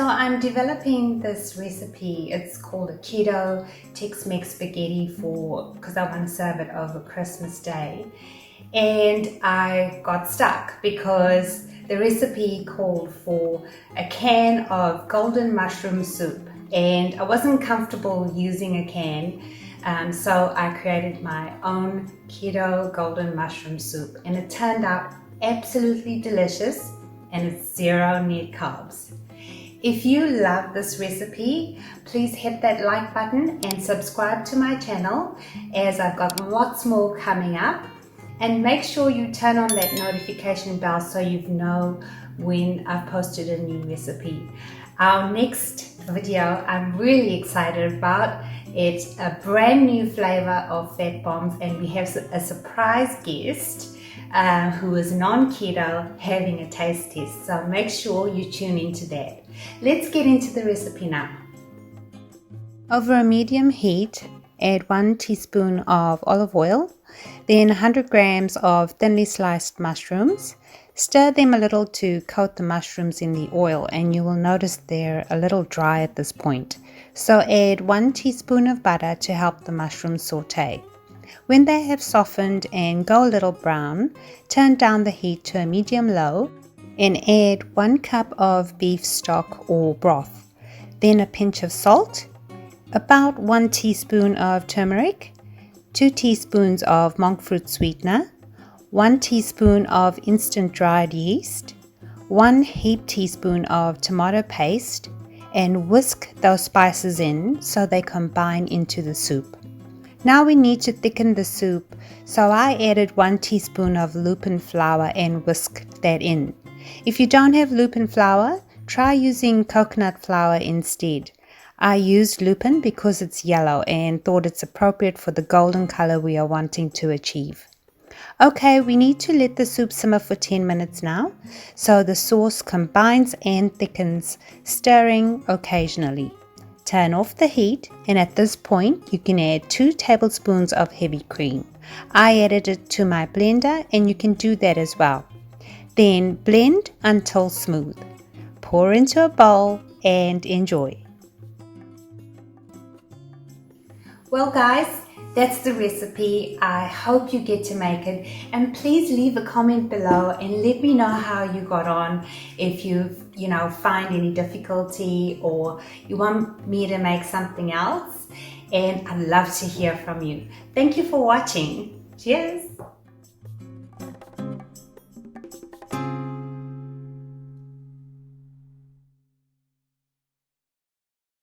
So I'm developing this recipe. It's called a Keto Tex-Mex spaghetti because I want to serve it over Christmas Day. And I got stuck because the recipe called for a can of golden mushroom soup, and I wasn't comfortable using a can. So I created my own keto golden mushroom soup, and it turned out absolutely delicious, and it's zero net carbs. If you love this recipe, please hit that like button and subscribe to my channel, as I've got lots more coming up. And make sure you turn on that notification bell so you know when I've posted a new recipe. Our next video I'm really excited about. It's a brand new flavor of fat bombs, and we have a surprise guest who is non-keto having a taste test. So make sure you tune into that. Let's get into the recipe now. Over a medium heat, add 1 teaspoon of olive oil, then 100 grams of thinly sliced mushrooms. Stir them a little to coat the mushrooms in the oil, and you will notice they're a little dry at this point. So add 1 teaspoon of butter to help the mushrooms saute. When they have softened and go a little brown, turn down the heat to a medium-low and add 1 cup of beef stock or broth, then a pinch of salt, about 1 teaspoon of turmeric, 2 teaspoons of Monkfruit sweetener, 1 teaspoon of instant dried yeast, 1 heaped teaspoon of tomato paste, and whisk those spices in so they combine into the soup. Now we need to thicken the soup, so I added 1 teaspoon of Lupin Flour and whisked that in. If you don't have Lupin Flour, try using coconut flour instead. I used Lupin because it's yellow and thought it's appropriate for the golden color we are wanting to achieve. Okay, we need to let the soup simmer for 10 minutes now, so the sauce combines and thickens, stirring occasionally. Turn off the heat, and at this point you can add 2 tablespoons of heavy cream. I added it to my blender, and you can do that as well. Then blend until smooth. Pour into a bowl and enjoy. Well guys, that's the recipe. I hope you get to make it, and please leave a comment below and let me know how you got on. If you find any difficulty or you want me to make something else, and I'd love to hear from you. Thank you for watching. Cheers.